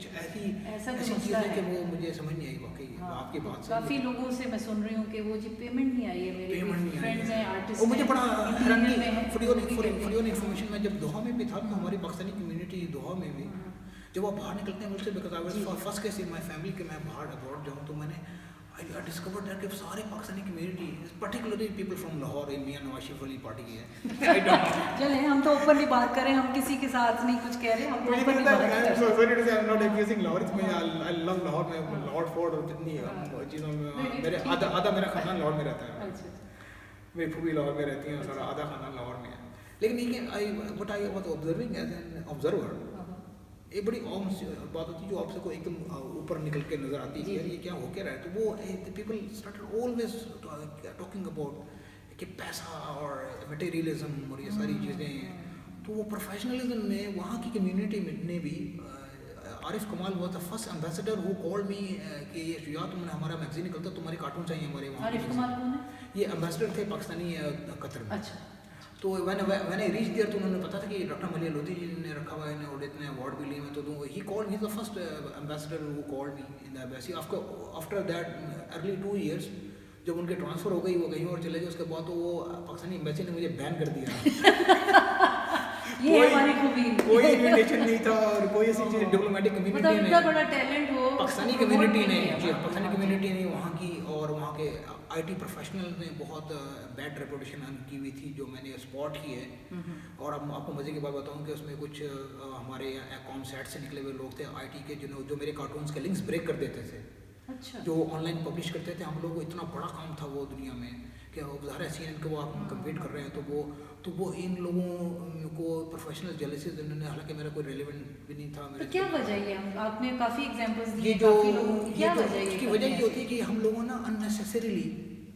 कुछ ऐसी ऐसा तो ऐसी मसला चीज़ है कि है। वो मुझे समझ नहीं आई वाकई आपकी बात से। काफ़ी लोगों से मैं सुन रही हूँ कि वो जी पेमेंट नहीं आई है, मेरे पेमेंट नहीं आई फ्रेंड्स हैं, है आर्टिस्ट और मुझे बड़ा हैरानी में है, फॉर वो भी योर कहते हैं। इन्फॉर्मेशन में जब दोहा में भी था तो हमारी पाकिस्तानी कम्युनिटी दोहा में भी जब आप बाहर निकलते हैं मुझसे because I was first case in my family कि मैं बाहर अब्रॉड जाऊँ तो मैंने आई डिस्कवर्ड दैट कि सारे Pakistani community particularly people from Lahore in Mian Nawaz Sharif वाली पार्टी की है आई डोंट चले हम तो ओपनली बात करें, हम किसी के साथ नहीं कुछ कह रहे, हम तो ओपनली बात कर रहे हैं। Not accusing Lahore it's me I love Lahore में लॉर्ड फोर्ड और जितनी चीज़ों में मेरे आधा मेरा खानदान लाहौर में रहता है। अच्छा, मेरी फूफी लाहौर में रहती हैं, सारा आधा खानदान लाहौर में है। लेकिन ये I what I was observing as an observer, एक बड़ी आम बात होती है जो आपसे को एकदम ऊपर निकल के नजर आती है यार ये क्या हो क्या रहा है, तो वो people started always talking about कि पैसा और मटेरियलिज्म और ये सारी चीज़ें, तो वो प्रोफेशनलिज्म में वहाँ की कम्युनिटी ने भी आरिफ कमाल was the first ambassador who called me कि या तुमने हमारा मैगजीन निकलता तुम्हारे कार्टून चाहिए हमारे वहाँ। आरिफ कमाल कौन है? ये एम्बेसडर थे पाकिस्तानी कतर में। अच्छा, तो मैंने रीच दिया तो उन्होंने पता था कि डॉक्टर मलिया लोधी जी ने रखा हुआ है और इतने अवार्ड भी लिए हैं, तो he called he the first ambassador who called me in the embassy. After that early 2 years जब उनके ट्रांसफ़र हो गई वो कहीं और चले गए, उसके बाद तो वो पाकिस्तानी एम्बेसी ने मुझे बैन कर दिया ये हमारी खूबी, कोई इन्विटेशन नहीं था और कोई ऐसी चीज़ डिप्लोमेटिक मतलब कम्युनिटी इतना ने बड़ा टैलेंट हो पाकिस्तानी कम्युनिटी ने पाकिस्तानी कम्युनिटी ने वहाँ की और वहाँ के आईटी प्रोफेशनल ने बहुत बैड रेपुटेशन अर्न की हुई थी जो मैंने स्पॉट की है। और अब आपको मज़े की बात बताऊँ कि उसमें कुछ हमारे कॉम सेट से निकले हुए लोग थे आईटी के जो मेरे कार्टून्स के लिंक्स ब्रेक कर देते थे। अच्छा, जो ऑनलाइन पब्लिश करते थे, हम लोग को इतना बड़ा काम था वो दुनिया में कि ज़ाहिर है CNN को वो आप कम्पीट कर रहे हैं, तो वो इन लोगों को प्रोफेशनल जेलसीज उन्होंने, हालांकि मेरा कोई रेलेवेंट भी नहीं था तो मेरे। क्या वजह है? आपने काफ़ी एग्जांपल्स दिए, ये जो काफ़ी लोगों की क्या वजह है? इसकी वजह ये होती है कि हम लोगों ना अननेसेसरीली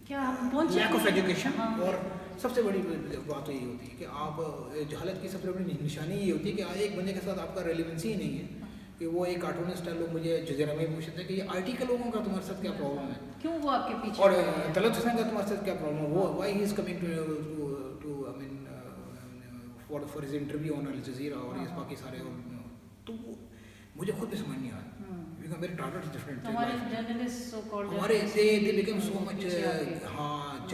क्या हम पहुंचे लैक ऑफ एजुकेशन, हाँ। और सबसे बड़ी बात यही होती है कि आप जहालत की सबसे बड़ी निशानी ये होती है कि एक बंदे के साथ आपका रेलिवेंसी ही नहीं है। कि वो एक कार्टूनिस्ट है, लोग मुझे जज़ीरा में पूछते हैं कि ये आईटी के लोगों का तुम्हारे साथ क्या प्रॉब्लम है, क्यों वो आपके पीछे, और तलत हुसैन का तुम्हारे साथ क्या प्रॉब्लम है, वो why he is coming to I mean for his interview on Al Jazeera और ये बाकी सारे, तो मुझे खुद भी समझ नहीं आया बिकॉज़ मेरे टारगेट्स डिफरेंट थे। हमारे जर्नलिस्ट सो कॉल्ड हमारे they become so much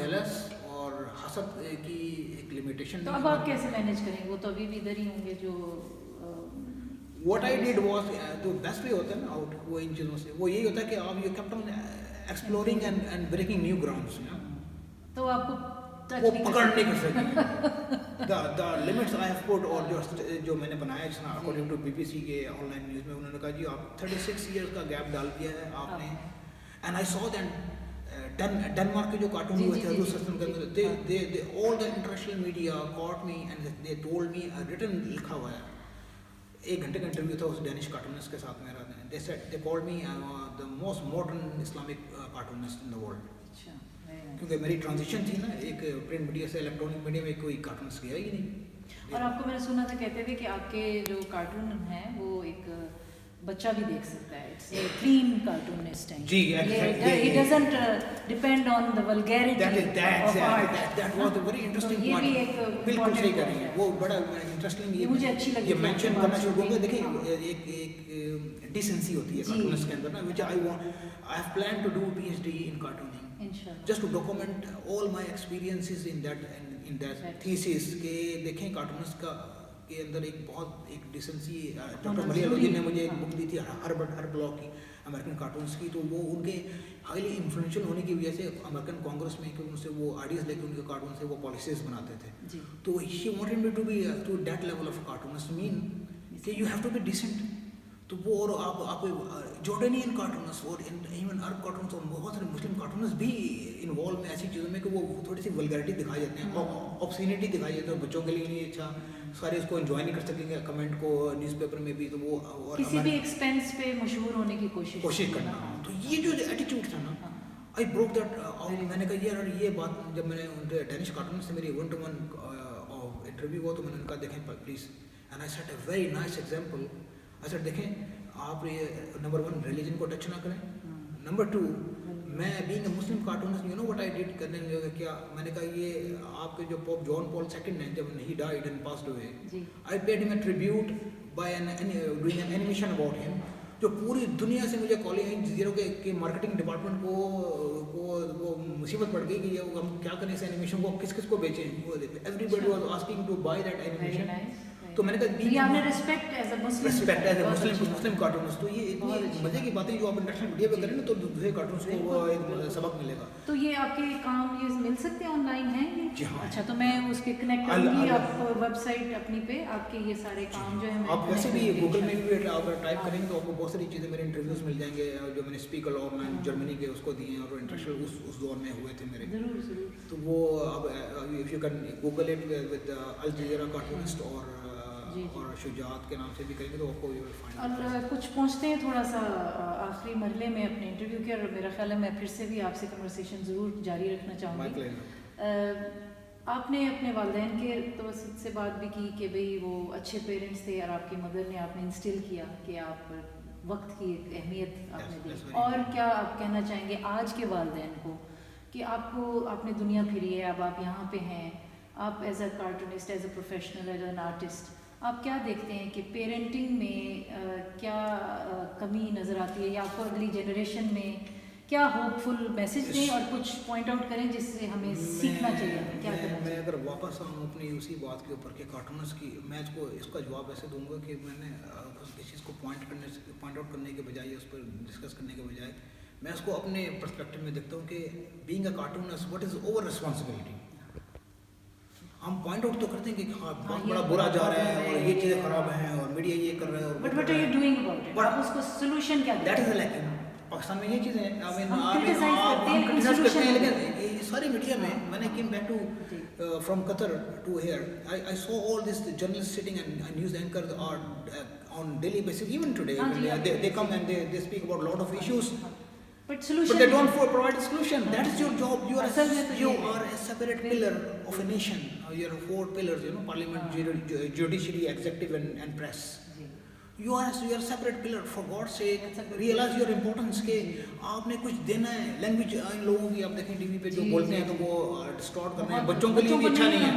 jealous और हसद की एक लिमिटेशन। तो अब आप कैसे मैनेज करेंगे? वो तो अभी भी इधर ही होंगे जो What I did was तो बेस्ट वे होता है ना आउट वो इन चीज़ों से, वो यही होता है कि आप you kept on exploring and breaking new grounds, तो आपको वो पकड़ नहीं कर सकेंगे the limits I have put, और जो मैंने बनाया जिसना अकॉर्डिंग टू BBC के ऑनलाइन न्यूज़ में उन्होंने कहा जी आप 36 years का गैप डाल दिया है आपने, and I saw that Denmark के जो कार्टून हुए थे उस सिस्टम के अंदर they all the international media caught me and they told me written लिखा हुआ है, 1 घंटे का इंटरव्यू था उस डेनिश कार्टूनिस्ट के साथ मेरा, they called me the most modern Islamic cartoonist in the world. अच्छा, क्योंकि मेरी ट्रांजिशन थी ना एक प्रिंट मीडिया से इलेक्ट्रॉनिक मीडिया में, कोई कार्टूनिस्ट गया ही नहीं। और आपको मैंने सुना था कहते थे कि आपके जो कार्टून हैं वो एक बच्चा भी देख सकता है, इट्स ए क्लीन कार्टूनिस्ट है जी, it doesn't depend on the vulgarity of art। that was a very interesting ये point। भी एक बिल्कुल सही कह रही हैं, वो बड़ा इंटरेस्टिंग, ये मुझे अच्छी लगी ये मेंशन करना शुरू होंगे। देखिए हाँ। एक डिसेंसी होती है कार्टूनिस्ट के अंदर ना, which I have planned to do PhD in cartooning इंशाल्लाह, just to document all my experiences in that thesis के देखें कार्टूनिस्ट का के अंदर एक बहुत एक डिसेंसी। डॉक्टर मलिया लोधी ने मुझे एक बुक दी थी हर ब्लॉक की अमेरिकन कार्टून्स की, तो वो उनके हाईली इन्फ्लुएंशियल होने की वजह से अमेरिकन कांग्रेस में कि उनसे वो आइडियाज़ लेके उनके कार्टून से वो पॉलिसीज बनाते थे, तो she wanted me to be to that level of cartoonist, mean कि you have to be decent. तो वो और आप जॉर्डनियन कार्टूनिस्ट और इवन अरब कार्टून्स और बहुत सारे मुस्लिम कार्टूनिस्ट भी इन्वॉल्व में ऐसी चीज़ों में कि वो थोड़ी सी वल्गैरिटी दिखाई जाते हैं, ऑब्सीनिटी दिखाई जाती है, और बच्चों के लिए नहीं अच्छा, सारे उसको एंजॉय नहीं कर सकेंगे कमेंट को न्यूज़पेपर में भी, तो वो और किसी भी एक्सपेंस पे मशहूर होने की कोशिश करना। तो ये जो एटीट्यूड था ना, आई ब्रोक दैट। और मैंने कहा यार ये बात जब मैंने उनके डेनिश कार्टून से मेरी 1-to-1 इंटरव्यू हुआ तो मैंने उनका देखें please, and I set a very nice example. अच्छा देखें आप ये नंबर 1 रिलीजन को टच ना करें, नंबर 2 मैं being a Muslim cartoonist you know what I did करने लगा क्या, मैंने कहा ये आपके जो पोप जॉन पॉल II ने जब he died and passed away, I paid him a tribute by doing an animation about him. जो पूरी दुनिया से मुझे कॉलिंग आई जीरो के मार्केटिंग डिपार्टमेंट को वो मुसीबत पड़ गई कि ये हम क्या करें इस एनिमेशन को, किस किस को बेचें। Everybody was asking to buy that animation. तो मैंने कहा ये आपने respect as a Muslim cartoons, तो ये इतनी मजे की बातें जो आप इंटरनेशनल मीडिया पे करें ना तो दूसरे कार्टून्स को वो एक सबक मिलेगा। तो ये आपके काम ये मिल सकते हैं ऑनलाइन हैं ये? जी हाँ। अच्छा, तो मैं उसके कनेक्ट करूंगी आप वेबसाइट अपनी पे, आपके ये सारे काम जो है आप वैसे भी गूगल में भी आप टाइप करेंगे तो आपको बहुत सारी चीज़ें मेरे इंटरव्यूज मिल जाएंगे जो मैंने स्पीक अलाउड में जर्मनी के उसको दिए हैं और इंटरनेशनल उस दौर में हुए थे मेरे। जरूर। तो वो अब if you can Google it with Al Jazeera cartoonist और शुजात के नाम से भी करेंगे तो आपको यू विल फाइंड। और कुछ पहुंचते हैं थोड़ा सा आखिरी मरहले में अपने इंटरव्यू के, और मेरा ख्याल है मैं फिर से भी आपसे कन्वर्सेशन ज़रूर जारी रखना चाहूँगी। आपने अपने वालिदैन के तवस्सुत से बात भी की कि भाई वो अच्छे पेरेंट्स थे और आपकी मदर ने आपने इंस्टिल किया कि आप वक्त की एक अहमियत आपने दी, और क्या आप कहना चाहेंगे आज के वालिदैन को कि आपने दुनिया फिरी है, अब आप यहाँ पे हैं, आप as a cartoonist, as a professional, as an artist, आप क्या देखते हैं कि पेरेंटिंग में क्या कमी नज़र आती है, या आपको अगली जनरेशन में क्या होपफुल मैसेज दें और कुछ पॉइंट आउट करें जिससे हमें सीखना चाहिए, क्या करना चाहिए? मैं अगर वापस आऊँ अपनी उसी बात के ऊपर के कार्टूनर्स की, मैं इसका जवाब ऐसे दूंगा कि मैंने किसी चीज़ को पॉइंट आउट करने के बजाय, उस पर डिस्कस करने के बजाय, मैं उसको अपने पर्सपेक्टिव में देखता हूँ कि being a cartoonist what is over responsibility. हम पॉइंट आउट तो करते हैं कि हाँ बहुत बड़ा बुरा जा रहा है और ये चीज़ें खराब हैं और मीडिया ये कर रहा है, और but what are you doing about it? आप उसको सॉल्यूशन क्या दैट देते इज हैं? पाकिस्तान में ये चीज़ें हैं। हम criticize करते हैं, हैं, लेकिन ये सारी मीडिया में मैंने came back to from Qatar to here, I saw all this journalist sitting and news anchor are on daily basis, even today they come and they speak about a lot of issues, but solution, but they don't provide a solution. That is your job. You are a separate pillar of a nation. You are 4 pillars, you know, parliament, judiciary, executive and press. You are separate pillar. For God's sake, realize your importance के आपने कुछ देना है। Language in लोगों की आप देखें TV पे जो बोलते हैं तो वो डिस्टॉर्ट कर रहे हैं, बच्चों के लिए भी अच्छा नहीं है।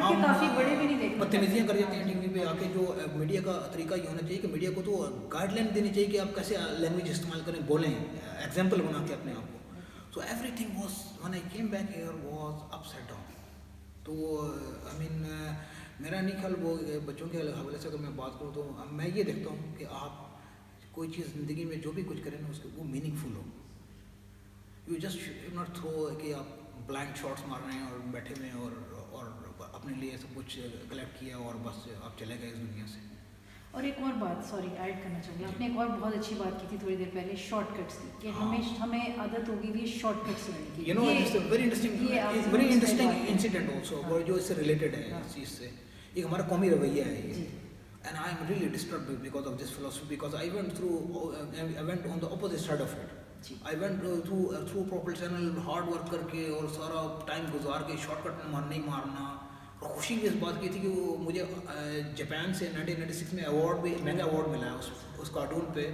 हम काफी बड़े भी नहीं देखते, बदतमीजियाँ कर जाते हैं टीवी पे आके। जो मीडिया का तरीका ये होना चाहिए कि मीडिया को तो गाइडलाइन देनी चाहिए कि आप कैसे लैंग्वेज इस्तेमाल करें, बोलें, एग्जाम्पल बना के अपने आप को। So everything was when I came back here was upside down. तो आई मीन मेरा नहीं ख्याल वो बच्चों के हवाले से अगर मैं बात करूँ तो मैं ये देखता हूँ कि आप कोई चीज़ ज़िंदगी में जो भी कुछ करें ना उसके वो मीनिंगफुल हो। यू जस्ट नॉट थ्रो कि आप ब्लाइंड शॉट्स मार रहे हैं और बैठे हुए हैं और अपने लिए सब कुछ कलेक्ट किया और बस आप चले गए इस दुनिया से। और एक और बात, सॉरी ऐड करना चाहूँगी, आपने एक और बहुत अच्छी बात की थी थोड़ी देर पहले, शॉर्टकट्स की, कि हमें आदत होगी भी शॉर्टकट्स लेने की। You know very interesting incident also वो जो इससे रिलेटेड है इस चीज़ से। एक हमारा कौमी रवैया है ये, and I am really disturbed because of this philosophy, because I went on the opposite side of it. I went through professional hard work करके और सारा टाइम गुजार के शॉर्टकट नहीं मारना। और खुशी भी इस बात की थी कि वो मुझे जापान से 1996 में अवार्ड भी, महंगा अवार्ड मिला है उस कार्टून पे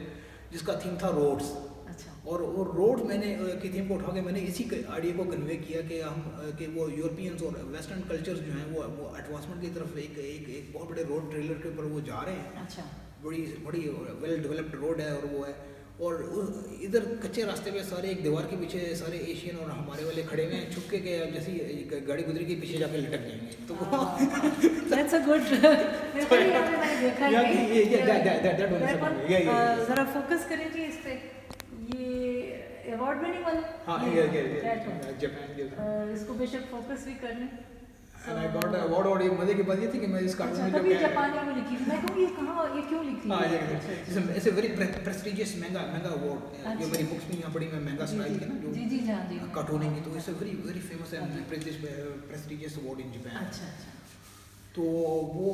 जिसका थीम था रोड्स। और वो रोड मैंने की थीम को उठा के मैंने इसी आइडिया को कन्वे किया कि वो यूरोपियंस और वेस्टर्न कल्चर्स जो हैं वो एडवांसमेंट की तरफ एक बहुत बड़े रोड ट्रेलर के ऊपर वो जा रहे हैं। अच्छा। बड़ी वेल डेवलप्ड रोड है और वो है, और इधर कच्चे रास्ते पे सारे एक दीवार के पीछे सारे एशियन और हमारे वाले खड़े हुए हैं, छुपके के जैसी गाड़ी गुजरी के पीछे जाके लटक जाएंगे। तो दैट्स अ गुड, मैंने देखा है। जरा फोकस करें जी इस पे, ये अवार्ड विनिंग वाला। हाँ, जापान इसको बेशक फोकस भी कर लें। And I got award, और ये मजे की बात ये थी कि मैं इस कार्टून में कभी जापानी में लिखी थी, मैं कहूँगी ये क्यों लिखी है? हाँ, ऐसे वेरी प्रेस्टिजियस महंगा अवार्ड। जो मेरी बुक्स में यहाँ पड़ी मैं महंगा स्टाइल के ना जो जी कार्टूनिंग की, तो it's very famous and prestigious award in Japan. अच्छा। तो वो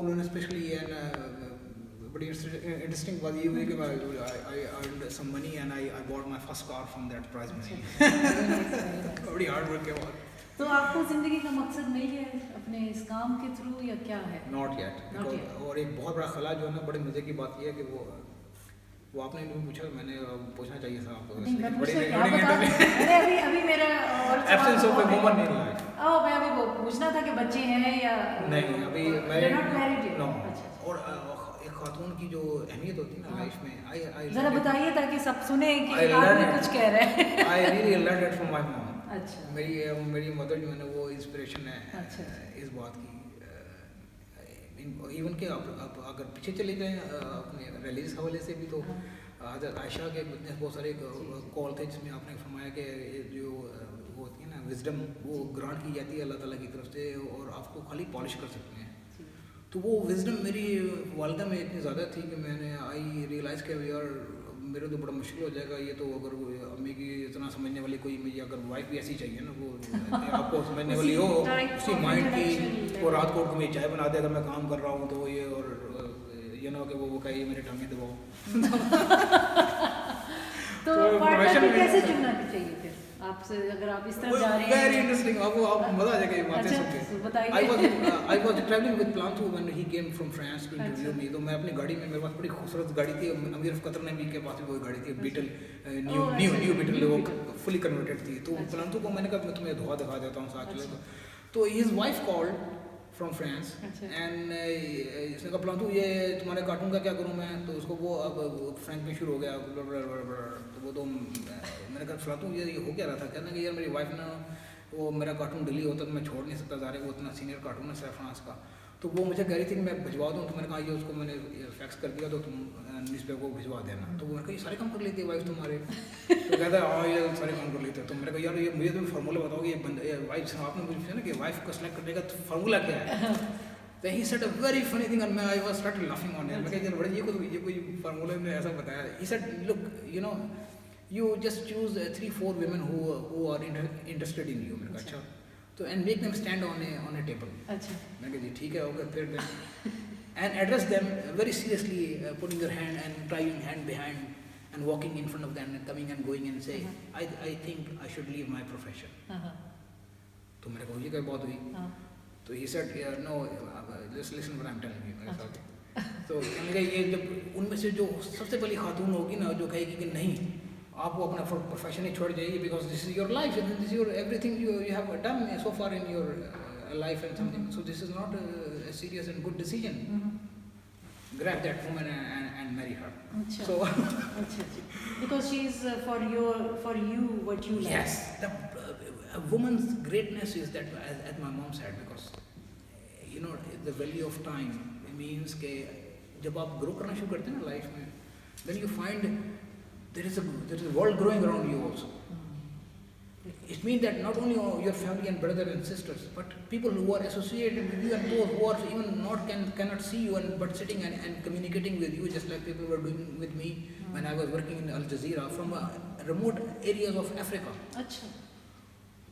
उन्होंने स्पेशली बड़ी इंटरेस्टिंग बात ये हुई कि I earned some money and I bought my first car from that prize money। बड़ी हार्ड वर्क के बाद। तो आपको जिंदगी का मकसद मिल गया है अपने इस काम के थ्रू या क्या है? Not yet. और एक बहुत बड़ा खला जो है ना, बड़े मजे की बात यह है कि वो आपने नहीं पूछा, मैंने पूछना चाहिए था आपको। अभी मेरा absence of a woman in life. मैं अभी वो पूछना था कि बच्चे हैं या नहीं, अभी मैं नॉट मैरिड। नो। और एक खातून की जो अहमियत होती है ना लाइफ में, आई जरा बताइए ताकि सब सुने कि I आदमी learned कुछ कह रहा है। I really learn it from my mom. अच्छा। मेरी मदर जो है ना वो इंस्पिरेशन है अच्छा। इस बात की। इवन के आप अगर पीछे चले जाएं अपने रिलीज हवाले से भी तो हज़रत आयशा के बहुत सारे कॉल थे जिसमें आपने फरमाया कि जो वो होती है ना विजडम वो ग्रांट की जाती है अल्लाह ताला की तरफ से और आपको खाली पॉलिश कर सकते हैं। तो वो विजडम मेरी वालदा में इतनी ज़्यादा थी कि मैंने आई रियलाइज़ कि यार मेरे तो बड़ा मुश्किल हो जाएगा ये तो, अगर अम्मी की इतना समझने वाली कोई मुझे अगर वाइफ भी ऐसी चाहिए ना वो आपको समझने वाली हो उसी माइंड की, वो रात को मुझे चाय बना दे अगर मैं काम कर रहा हूँ तो ये, और ये ना कि वो कहे मेरे टांगे दबाओ। तो पार्टनर कैसे चुनना चाहिए फिर आपसे, अगर आप इस तरफ जा रहे हैं? वेरी इंटरेस्टिंग, आपको मजा आ जाएगा ये बातें सुन के। बताइए। I was traveling with Planthu when he came from France to interview me। तो मैं अपनी गाड़ी में, मेरे पास बड़ी खूबसूरत गाड़ी थी, अमीर ऑफ कतर नबी के पास भी वही गाड़ी थी, बीटल, न्यू बीटल, वो फुली कन्वर्टेड थी। तो प्लांथू को मैंने कहा मैं तुम्हें धोआ दिखा देता हूँ साथ चलो। तो his wife called from France and इसने कहा प्लांथू ये तुम्हारे कार्टून का क्या करूँ मैं, तो उसको वो अब फ्रेंच में शुरू हो गया, तो वो तो मैंने कहा प्लांथू ये हो क्या रहा था, कहना कि यार मेरी वाइफ ना वो मेरा कार्टून डिलीट होता तो मैं छोड़ नहीं सकता, ज़ाहिर वो इतना सीनियर कार्टून है फ्रांस का। तो वो मुझे कह रही थी कि मैं भिजवा दूँ, तो मैंने कहा ये उसको मैंने फैक्स कर दिया तो तुम न्यूज़पेपर को भिजवा देना। तो वो मैंने कहा ये सारे काम कर लेती है वाइफ तुम्हारे? तो कहता है हाँ ये सारे काम कर लेते हैं। तो मैंने कहा यार ये मुझे तुम फार्मूला बताओ ये वाइफ आपने पूछा ना कि वाइफ को सेलेक्ट करने का फार्मूला क्या है? तो he said a very funny thing and I was started laughing on him. मैं कहा यार बड़े ये कोई फार्मूला ने ऐसा बताया। He said look you know you just choose 3-4 women who are interested in you। मैंने कहा अच्छा, तो and make them stand on a table। अच्छा। मैंने कहा जी ठीक है ओके, फिर and address them very seriously, putting your hand and trying hand behind and walking in front of them and coming and going and say I think I should leave my profession। तो मैंने कहा ये क्या बात हुई? तो he said no just listen what I'm telling you। तो मैंने कहा ये जब उनमें से जो सबसे पहली खातून होगी ना जो कहेगी कि नहीं आप वो अपना प्रोफेशन ही छोड़ जाइए because this is your life and this your everything you have done so far in your life and something, so this is not a serious and good decision। grab that woman and marry her। अच्छा। So because she is for you what you like। yes, a woman's greatness is that as my mom said, because you know the value of time means के जब आप grow करना शुरू करते हैं ना life में, then you find there is a world growing around you also। It means that not only your family and brother and sisters, but people who are associated with you and those who are even cannot see you but sitting and communicating with you, just like people were doing with me when I was working in Al Jazeera from remote areas of Africa। अच्छा।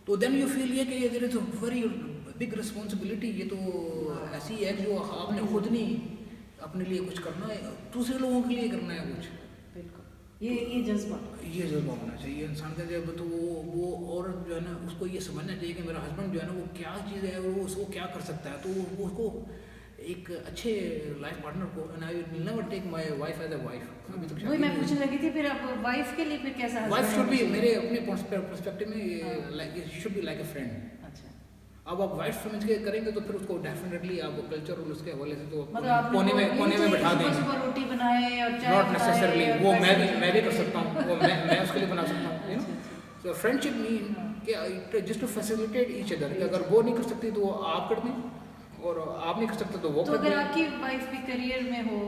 तो then you feel ये कि there is a very big responsibility। ये तो ऐसी है जो आपने खुद नहीं अपने लिए कुछ करना है, दूसरे लोगों के लिए करना है कुछ। ये जज्बा होना चाहिए इंसान का। जब तो वो औरत जो है ना उसको ये समझना चाहिए कि मेरा हस्बैंड जो है ना वो क्या चीज़ है, वो उसको क्या कर सकता है, तो वो उसको एक अच्छे लाइफ पार्टनर को, and I will never take my wife as a wife. अभी तक वही मैं पूछने लगी थी फिर अब वाइफ के लिए फिर कैसा? वाइफ शुड बी, मेरे अपने पर्सपेक्टिव में like should be like a friend. अब आप वाइफ समझ के करेंगे तो फिर उसको डेफिनेटली आप कल्चर और उसके हवाले से तो कोने में बैठा देंगे। रोटी बनाए और चाय नॉट नेसेसरली वो मैं भी कर सकता हूँ, वो मैं उसके लिए बना सकता हूँ, you know. So friendship mean कि just to facilitate each other, कि अगर वो नहीं कर सकती तो आप कर दें और आप नहीं कर सकते तो वो कर दें। तो अगर आपकी वाइफ भी करियर में हो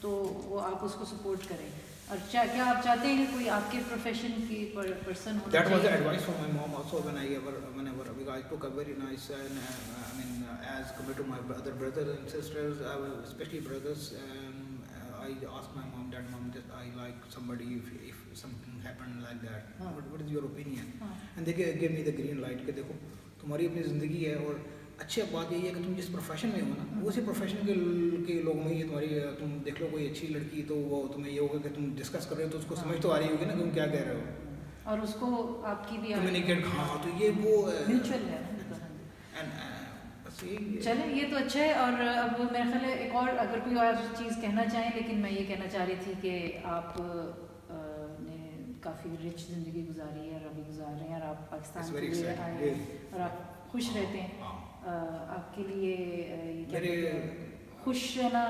तो वो आप उसको सपोर्ट करें, और क्या आप चाहते हैं कि कोई आपके प्रोफेशन की पर्सन हो? That was the advice from my mom also whenever because I took a very nice as compared to my other brothers and sisters, especially brothers, I asked my mom that just I like somebody if something happened like that, what is your opinion? And they gave me the green light कि देखो तुम्हारी अपनी ज़िंदगी है और अच्छी बात यही है कि तुम जिस प्रोफेशन में हो ना उसी प्रोफेशन के लोगों में ये तुम्हारी, तुम देख लो कोई अच्छी लड़की तो वो तुम्हें ये होगा कि तुम डिस्कस कर रहे हो तो उसको समझ तो आ रही होगी ना तुम क्या कह रहे हो, और उसको आपकी भी कम्युनिकेट। हाँ तो ये वो म्यूचुअल है। चले ये तो अच्छा है। और अब मेरे ख्याल है एक और अगर कोई और चीज़ कहना चाहें, लेकिन मैं ये कहना चाह रही थी कि आप ने काफ़ी रिच ज़िंदगी गुजारी है और अभी गुजार रहे हैं, और आप पाकिस्तान के लिए आए और आप खुश रहते हैं। आपके लिए खुश रहना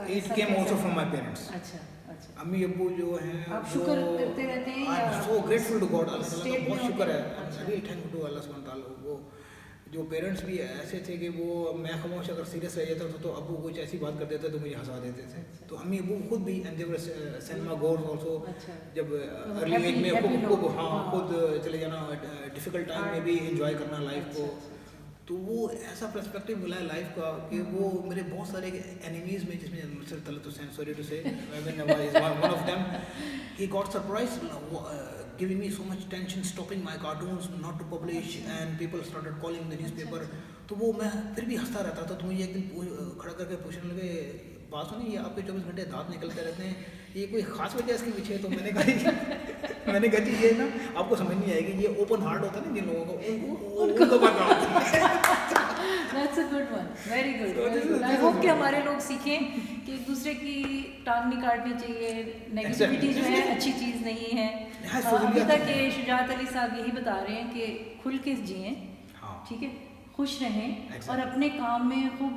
it came also from my parents. अच्छा अच्छा। अम्मी अब्बू जो हैं आप शुक्र करते रहते हैं आई या am so grateful to God, Allah ताला स्टेट का में बहुत शुक्र है, होते हैं? अच्छा। Really thank to Allah Subhan ताला। वो जो पेरेंट्स भी ऐसे थे कि वो मैं खामोश अगर सीरियस रह जाता था तो अब्बू कुछ ऐसी बात कर देते तो मुझे हंसा देते थे। अच्छा। तो अम्मी अब्बू खुद भी and they were cinema gorge also, अच्छा। जब अर्ली happy- एज में happy खुद लोग, हाँ हाँ। खुद चले जाना, डिफिकल्ट टाइम में भी एंजॉय करना लाइफ अच्छा, को। अच्छा, अच्छा। तो वो ऐसा पर्सपेक्टिव मिला है लाइफ का कि वो मेरे बहुत सारे एनिमीज में, जिसमें mister Talat Hussain, sorry to say, one of them, he got surprised giving me so much tension, stopping my cartoons not to publish, and people started calling the newspaper। तो वो मैं फिर भी हंसता रहता था। तो मुझे एक दिन खड़ा करके पूछने लगे, बात सुनिए ये आपके 24 घंटे दांत निकलते रहते हैं, ये कोई खास वजह इसके पीछे है? तो मैंने कहा जी ये ना आपको समझ नहीं आएगी, ये ओपन हार्ट होता है ना जिन लोगों को, उनको पता होता है। That's a good one, very good, So very this good. is- I this hope is- कि हमारे लोग सीखें कि एक दूसरे की टांग नहीं काटनी चाहिए, नेगेटिविटी जो है अच्छी चीज़ नहीं है। हाँ, अभी फजूलियत तक है। ये शुजात अली साहब यही बता रहे हैं कि खुल के जिएं, हाँ। ठीक है, खुश रहें Exactly. और अपने काम में खूब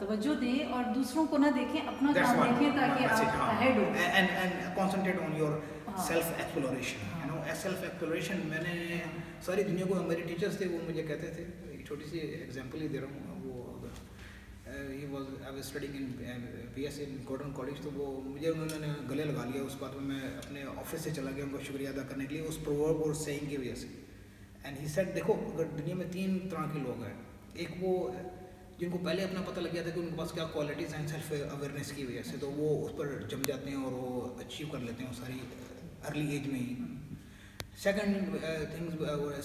तवज्जो दें और दूसरों को ना देखें, अपना That's काम one देखें ताकि message, आप हाँ। अहेड हो। and concentrate on your हाँ। self exploration, you know, self exploration। मैंने सारी दुनिया को, मेरे टीचर्स थे वो मुझे कहते थे, एक छोटी सी एग्जांपल ही दे रहा हूँ, वो he was I was studying in BSc in Gordon college. तो वो मुझे उन्होंने गले लगा लिया, उस बात में मैं अपने ऑफिस से चला गया उनका शुक्रिया अदा करने के लिए, उस प्रोवर्ब और सेइंग की वजह से। एंड ही सेड, देखो अगर दुनिया में 3 तरह के लोग हैं, एक वो जिनको पहले अपना पता लग गया था कि उनके पास क्या क्वालिटीज़ हैं सेल्फ अवेयरनेस की वजह से, तो वो उस पर जम जाते हैं और वो अचीव कर लेते हैं सारी अर्ली एज में ही। Second things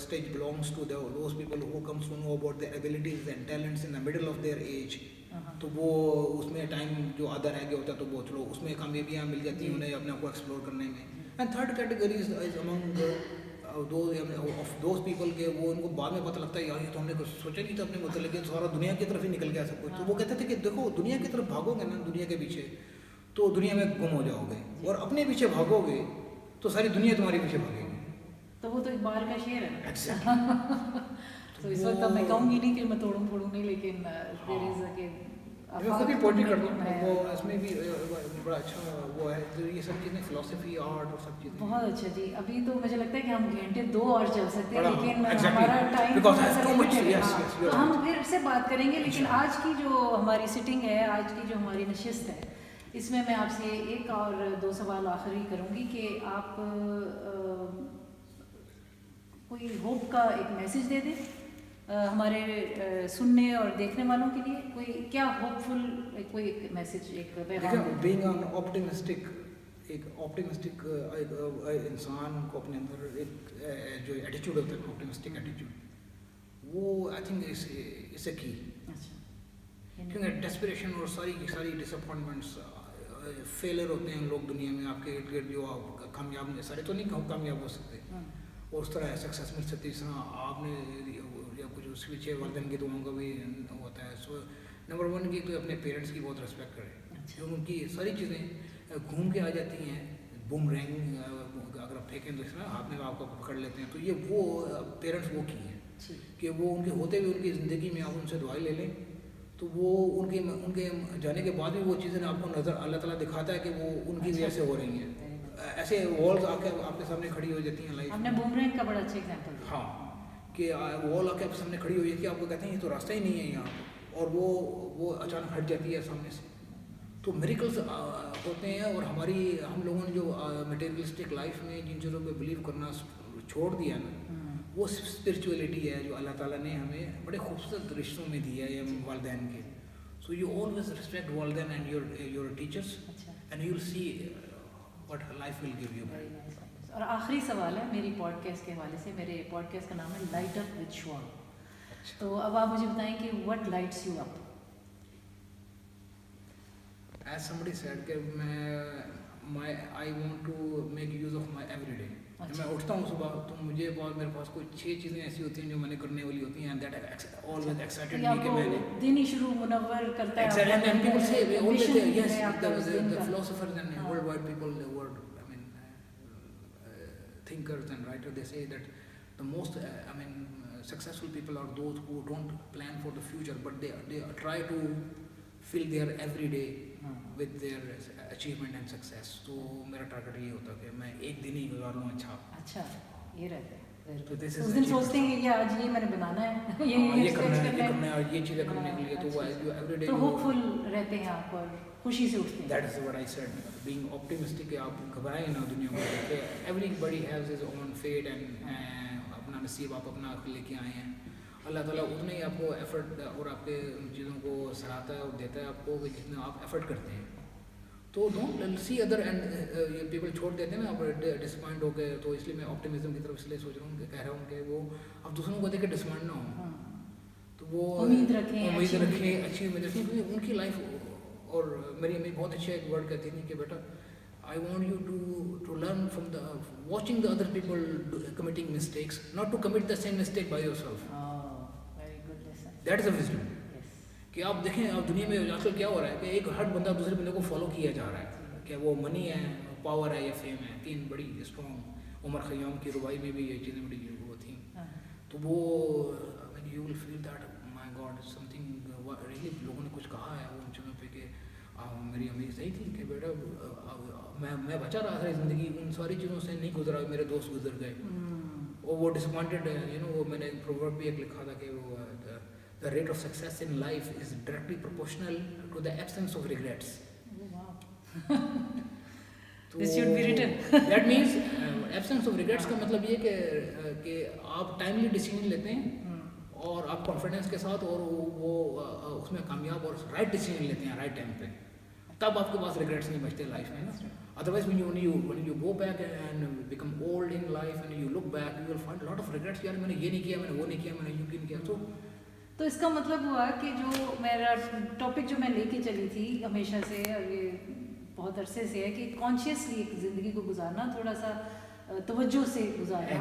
stage belongs to those people who comes to know about their abilities and talents in the middle of their age. तो वो उसमें टाइम जो आधा रह गया होता है तो वो चलो उसमें कामयाबियाँ मिल जाती हैं उन्हें अपने आप को एक्सप्लोर करने में। And third category is among of those people के वो उनको बाद में पता लगता है यार ये तो हमने कुछ सोचा नहीं था अपने मतलब, सारा दुनिया की तरफ ही निकल गया सब कुछ। तो वो कहते थे कि देखो दुनिया की तरफ भागोगे ना, दुनिया के पीछे, तो दुनिया में गुम हो जाओगे, और अपने पीछे भागोगे तो सारी दुनिया तुम्हारे पीछे भागेगी। तो वो तो इकबाल का शेर है। Exactly. तो इस वक्त अब मैं कहूँगी नहीं कि मैं तोड़ूं फोड़ूं नहीं, लेकिन there is a कि मैं खुद भी पोइट्री करता हूँ, वो इसमें भी बड़ा अच्छा वो है, तो ये सब चीज़ें फिलोसफी आर्ट और सब चीज़ें बहुत अच्छा जी। अभी तो मुझे लगता है कि हम घंटे 2 और चल सकते हैं, बड़ा, लेकिन exactly. हमारा time Because I have too much, yes, yes, तो you're हम right. फिर से बात करेंगे। लेकिन आज की जो हमारी सिटिंग है, आज की जो हमारी नशिस्त है, इसमें मैं आपसे एक और 2 सवाल आखिरी करूँगी कि आप कोई होप का एक मैसेज दे दें हमारे सुनने और देखने वालों के लिए। कोई क्या होपफुल कोई एक मैसेज, एक पैगाम? बीइंग एन ऑप्टिमिस्टिक, एक ऑप्टिमिस्टिक इंसान को अपने अंदर एक जो एटीट्यूड होता है, ऑप्टिमिस्टिक एटीट्यूड, वो आई थिंक इज अ की। अच्छा। क्योंकि डेस्परेशन और सारी डिसअपॉइंटमेंट्स, फेलियर होते हैं लोग दुनिया में, आपके इर्द गिर्द जो आप कामयाब, सारे तो नहीं कामयाब हो सकते, और उस तरह सक्सेस मिल सकती है, जिस तरह आपने या कुछ उसके पीछे वालिदैन की दुआओं का भी होता है। सो नंबर 1 की तो अपने पेरेंट्स की बहुत रिस्पेक्ट करें, जो उनकी सारी चीज़ें घूम के आ जाती हैं, बूमरैंग अगर आप फेंकें तो इस तरह हाथ में आपको पकड़ लेते हैं। तो ये वो पेरेंट्स वो की हैं कि वो उनके होते हुए उनकी ज़िंदगी में आप उनसे दुआएं ले लें, तो वो उनके जाने के बाद भी वो चीज़ें आपको नज़र अल्लाह ताला दिखाता है कि वो उनकी वजह से हो रही हैं। ऐसे वॉल्स आके आपके सामने खड़ी हो जाती हैं लाइफ हमने बूमरैंग का बड़ा अच्छा एग्जांपल दिया। हाँ, कि वॉल आके आपके सामने खड़ी हो जाती है, आपको कहते हैं ये तो रास्ता ही नहीं है यहाँ, और वो अचानक हट जाती है सामने से। तो मिरेकल्स होते हैं, और हम लोगों ने जो मटेरियलिस्टिक लाइफ में जिन चीज़ों पे बिलीव करना छोड़ दिया ना, वो स्पिरिचुअलिटी है जो अल्लाह ताला ने हमें बड़े खूबसूरत रिश्तों में दिया है वालिदैन के। सो यू ऑलवेज रिस्पेक्ट वालिदैन and your teachers, and you will see what life will give you. और आखिरी सवाल है मेरी पॉडकास्ट के हवाले से। मेरे पॉडकास्ट का नाम है लाइट अप विद श्वान। तो अब आप मुझे बताएं कि what lights you up? As somebody said कि I want to make use of my everyday। मैं उठता हूँ सुबह तो मेरे पास कोई 6 चीज़ें ऐसी होती हैं जो मैंने करने वाली होती हैं, and that always excited me कि मैंने दिन ही शुरू मुनव्वर करता है। Exactly, and people say we always say yes, the philosophers and worldwide people, the world, I mean, thinkers and writers, they say that the most successful people are those who don't plan for the future, but they try to fill their every day with their achievement and success. तो मेरा target ये होता कि मैं एक दिन ही गुजार लूँ अच्छा ये रहता है। तो this उस is दिन सोचते हैं कि आज ये मैंने बनाना है, ये करना sketch है और ये चीज़ें करने के लिए, तो वो every day तो होपफुल रहते हैं आप और खुशी से उठते हैं। That is what I said, being optimistic कि आप घबराएं ना दुनिया को देखे, everybody has his own fate and अपना नसीब आप अपना लेके आए हैं। अल्लाह ताला उतने ही आपको एफर्ट और आपके उन चीज़ों को सराहता है और देता है आपको कि जितना आप एफर्ट करते हैं। तो don't see other and people छोड़ देते हैं ना, आप डिसपॉइंट हो गए, तो इसलिए मैं ऑप्टिमिज्म की तरफ इसलिए सोच रहा हूँ कि कह रहा हूँ कि वो अब दूसरों को देख के डिसपॉइंट ना हो, तो वो उम्मीद रखें अच्छी उम्मीद रखें, क्योंकि उनकी लाइफ। और मेरी अम्मी बहुत अच्छी एक वर्ड कहती थी कि बेटा I want you to learn from watching the other people committing mistakes, not to commit the same mistake by yourself. Very good lesson. That is a wisdom. कि आप देखें आप दुनिया में आजकल क्या हो रहा है कि एक हर बंदा दूसरे बंदे को फॉलो किया जा रहा है, क्या वो मनी है, पावर है या फेम है। तीन बड़ी स्ट्रॉन्ग उमर खयाम की रुबाई में भी ये चीज़ें बड़ी वो थी। तो वो you will feel that my God something really लोगों ने कुछ कहा है वो उन चीज़ों पे कि मेरी अम्मी सही थी कि बेटा मैं बचा रहा था ज़िंदगी, उन सारी चीज़ों से नहीं गुजरा, मेरे दोस्त गुजर गए और वो डिसअपॉइंटेड है। वो मैंने प्रोवर्ब भी एक लिखा था कि वो the rate of success in life is directly proportional to the absence of regrets. This should be written. That means absence of regrets का मतलब ये कि आप टाइमली डिसीजन लेते हैं और आप कॉन्फिडेंस के साथ और वो उसमें कामयाब और राइट डिसीजन लेते हैं राइट टाइम पे, तब आपके पास रिग्रेट्स नहीं बचते लाइफ में ना। Otherwise when you go back and become old in life and you look back, you will find a lot of regrets। यार मैंने ये नहीं किया, मैंने वो नहीं किया, मैंने यूँ नहीं किया। तो इसका मतलब हुआ कि जो मेरा टॉपिक जो मैं लेके चली थी हमेशा से और ये बहुत अरसे से है कि कॉन्शियसली एक ज़िंदगी को गुजारना, थोड़ा सा तवज्जो से गुजारना,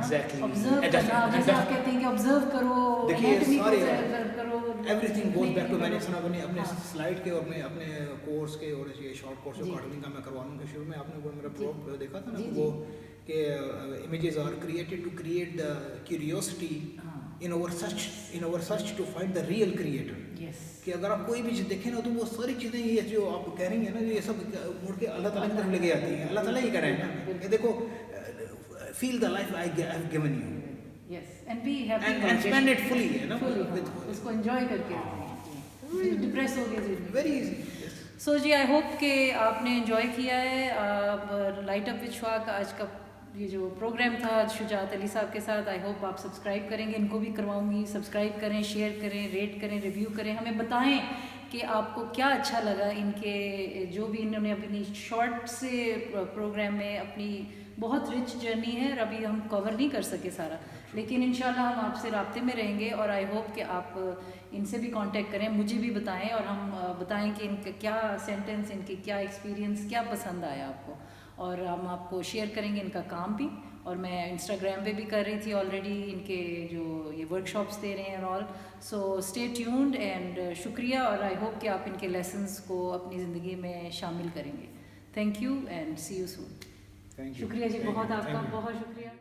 ऑब्जर्व करना, जैसे आप कहते हैं कि ऑब्जर्व करो, एनाटॉमी को ऑब्जर्व करो, एवरीथिंग गोज बैक टू मैंने सुना अपने स्लाइड के और मैं अपने कोर्स के और ये शॉर्ट कोर्स जो गार्डनिंग का मैं करवाऊँ के शुरू में आपने वो मेरा प्रोब देखा था ना वो कि images are created to create the curiosity in our search to find the real creator। कि अगर आप कोई भी चीज़ देखें ना तो वो सारी चीज़ें ये जो आप कह रही हैं ना ये सब मुड़ के अल्लाह ताला की तरफ लेके आती हैं। अल्लाह ताला ही कह रहे हैं ना कि देखो feel the life I have given you, and be happy and spend it fully, है ना, उसको एंजॉय करके। डिप्रेस हो गए वेरी इजी। सो जी आई होप कि आपने एंजॉय किया है लाइट अप विद शवाक आज का ये जो प्रोग्राम था शुजात अली साहब के साथ। आई होप आप सब्सक्राइब करेंगे, इनको भी करवाऊंगी, सब्सक्राइब करें, शेयर करें, रेट करें, रिव्यू करें, हमें बताएं कि आपको क्या अच्छा लगा इनके जो भी इन्होंने अपनी शॉर्ट से प्रोग्राम में अपनी बहुत रिच जर्नी है और अभी हम कवर नहीं कर सके सारा, लेकिन इंशाल्लाह हम आपसे राब्ते में रहेंगे और आई होप कि आप इनसे भी कांटेक्ट करें, मुझे भी बताएं और हम बताएं कि इनका क्या सेंटेंस, इनके क्या एक्सपीरियंस, क्या पसंद आया आपको, और हम आपको शेयर करेंगे इनका काम भी। और मैं इंस्टाग्राम पे भी कर रही थी ऑलरेडी इनके जो ये वर्कशॉप्स दे रहे हैं all. So stay tuned and शुक्रिया, और आई होप कि आप इनके लेसन्स को अपनी ज़िंदगी में शामिल करेंगे। Thank you and see you soon. शुक्रिया जी, बहुत आपका बहुत शुक्रिया।